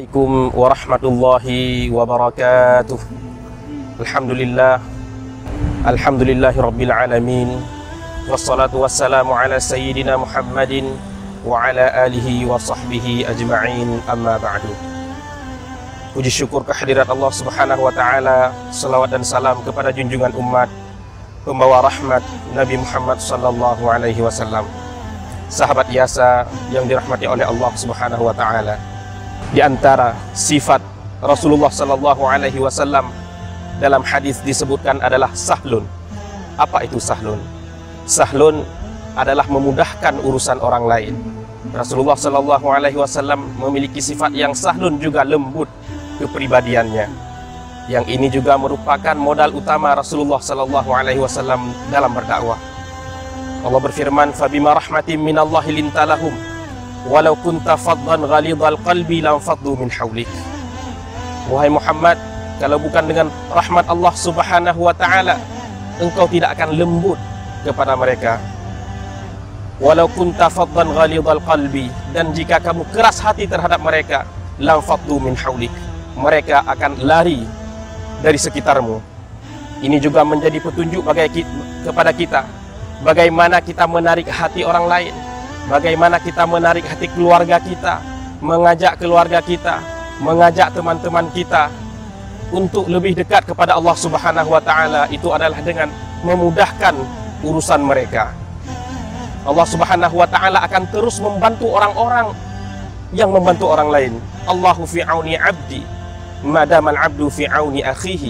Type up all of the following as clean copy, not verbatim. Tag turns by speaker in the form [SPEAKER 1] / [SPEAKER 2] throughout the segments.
[SPEAKER 1] Assalamualaikum warahmatullahi wabarakatuh. Alhamdulillahi rabbil alamin. Wassalatu wassalamu ala sayyidina Muhammadin wa ala alihi wa sahbihi ajma'in, amma ba'du. Puji syukur kehadirat Allah subhanahu wa ta'ala, salawat dan salam kepada junjungan umat, pembawa rahmat Nabi Muhammad sallallahu alaihi wasallam, sahabat Yasa yang dirahmati oleh Allah subhanahu wa ta'ala. Di antara sifat Rasulullah sallallahu alaihi wasallam dalam hadis disebutkan adalah sahlun. Apa itu sahlun? Sahlun adalah memudahkan urusan orang lain. Rasulullah sallallahu alaihi wasallam memiliki sifat yang sahlun, juga lembut kepribadiannya. Yang ini juga merupakan modal utama Rasulullah sallallahu alaihi wasallam dalam berdakwah. Allah berfirman, "Fabima rahmatin minallahi lintalahum walau kunta faddan ghalidhal qalbi lam faddu min hawlik." Wahai Muhammad, kalau bukan dengan rahmat Allah subhanahu wa ta'ala, engkau tidak akan lembut kepada mereka. Walau kunta faddan ghalidhal qalbi, dan jika kamu keras hati terhadap mereka, lam faddu min hawlik, mereka akan lari dari sekitarmu. Ini juga menjadi petunjuk kepada kita bagaimana kita menarik hati orang lain, bagaimana kita menarik hati keluarga kita, mengajak keluarga kita, mengajak teman-teman kita untuk lebih dekat kepada Allah subhanahu wa ta'ala. Itu adalah dengan memudahkan urusan mereka. Allah subhanahu wa ta'ala akan terus membantu orang-orang yang membantu orang lain. Allahu fi auni abdi madamal abdu fi auni akhihi.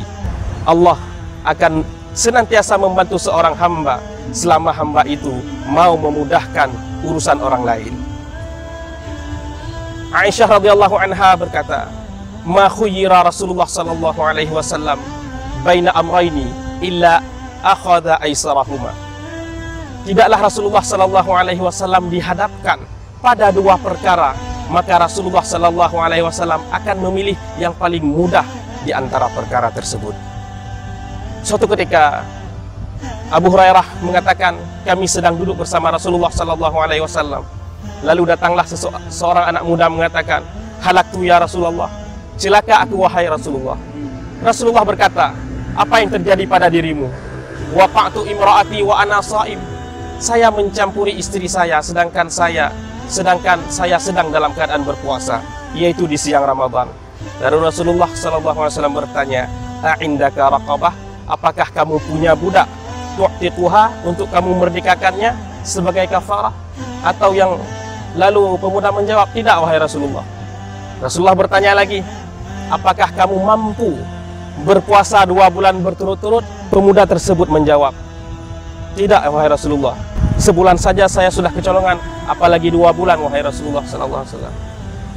[SPEAKER 1] Allah akan senantiasa membantu seorang hamba selama hamba itu mau memudahkan urusan orang lain. Aisyah radhiyallahu anha berkata, "Ma khuyira Rasulullah sallallahu alaihi wasallam baina amrayni illa akhadha aisarahuma." Tidaklah Rasulullah sallallahu alaihi wasallam dihadapkan pada dua perkara, maka Rasulullah sallallahu alaihi wasallam akan memilih yang paling mudah di antara perkara tersebut. Suatu ketika Abu Hurairah mengatakan, kami sedang duduk bersama Rasulullah sallallahu alaihi wasallam. Lalu datanglah seorang anak muda mengatakan, "Halaktu ya Rasulullah." Celaka aku wahai Rasulullah. Rasulullah berkata, "Apa yang terjadi pada dirimu?" "Waqa'tu imra'ati wa ana sha'im." Saya mencampuri istri saya sedangkan saya sedang dalam keadaan berpuasa, yaitu di siang Ramadan. Lalu Rasulullah sallallahu alaihi wasallam bertanya, "A'indaka raqabah?" Apakah kamu punya budak tu'tiquha, untuk kamu merdekakannya sebagai kafarah? Atau yang lalu pemuda menjawab, "Tidak wahai Rasulullah." Rasulullah bertanya lagi, "Apakah kamu mampu berpuasa 2 bulan berturut-turut?" Pemuda tersebut menjawab, "Tidak wahai Rasulullah, sebulan saja saya sudah kecolongan, apalagi 2 bulan wahai Rasulullah sallallahu alaihi wasallam."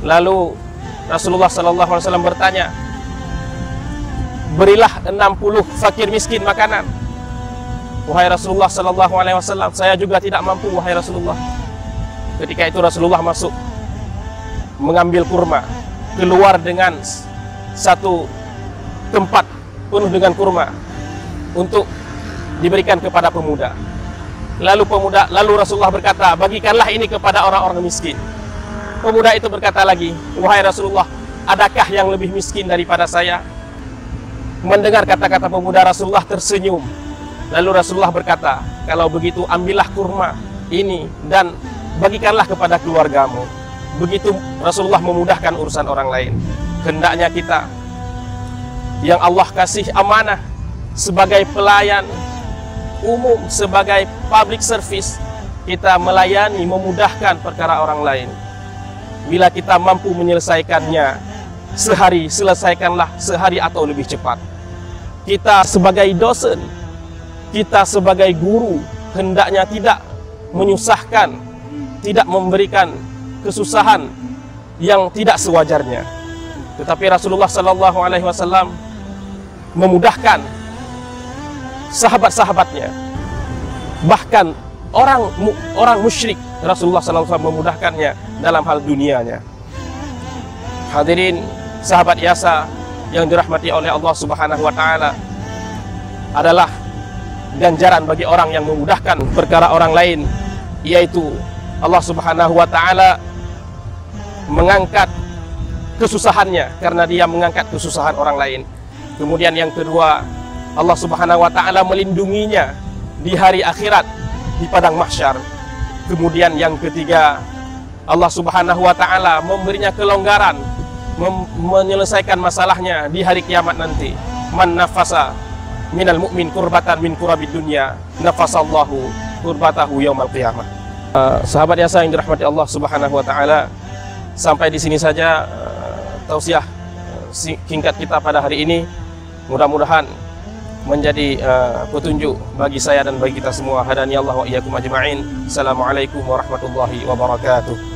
[SPEAKER 1] Lalu Rasulullah sallallahu alaihi wasallam bertanya, "Berilah 60 fakir miskin makanan." Wahai Rasulullah sallallahu alaihi wasallam, saya juga tidak mampu wahai Rasulullah. Ketika itu Rasulullah masuk, mengambil kurma, keluar dengan satu tempat penuh dengan kurma untuk diberikan kepada pemuda. Lalu Rasulullah berkata, "Bagikanlah ini kepada orang-orang miskin." Pemuda itu berkata lagi, "Wahai Rasulullah, adakah yang lebih miskin daripada saya?" Mendengar kata-kata pemuda, Rasulullah tersenyum. Lalu Rasulullah berkata, "Kalau begitu ambillah kurma ini dan bagikanlah kepada keluargamu." Begitu Rasulullah memudahkan urusan orang lain. Hendaknya kita yang Allah kasih amanah sebagai pelayan umum, sebagai public service, kita melayani, memudahkan perkara orang lain. Bila kita mampu menyelesaikannya sehari, selesaikanlah sehari atau lebih cepat. Kita sebagai dosen, kita sebagai guru, hendaknya tidak menyusahkan, tidak memberikan kesusahan yang tidak sewajarnya. Tetapi Rasulullah sallallahu alaihi wasallam memudahkan sahabat-sahabatnya, bahkan orang musyrik, Rasulullah sallallahu alaihi wasallam memudahkannya dalam hal dunianya. Hadirin sahabat Yasa yang dirahmati oleh Allah subhanahu wa ta'ala, adalah ganjaran bagi orang yang memudahkan perkara orang lain, yaitu Allah subhanahu wa ta'ala mengangkat kesusahannya karena dia mengangkat kesusahan orang lain. Kemudian yang kedua, Allah Subhanahu wa taala melindunginya di hari akhirat di padang mahsyar. Kemudian yang ketiga, Allah Subhanahu wa taala memberinya kelonggaran menyelesaikan masalahnya di hari kiamat nanti. Man nafasa minal mu'min kurbatan min kurabid dunya, nafasallahu kurbatahu yaumal qiyamah. Sahabat Yasa yang dirahmati Allah Subhanahu wa taala, sampai di sini saja tausiah singkat kita pada hari ini. Mudah-mudahan menjadi petunjuk bagi saya dan bagi kita semua. Hadani Allah wa iyyakum ajma'in. Assalamualaikum warahmatullahi wabarakatuh.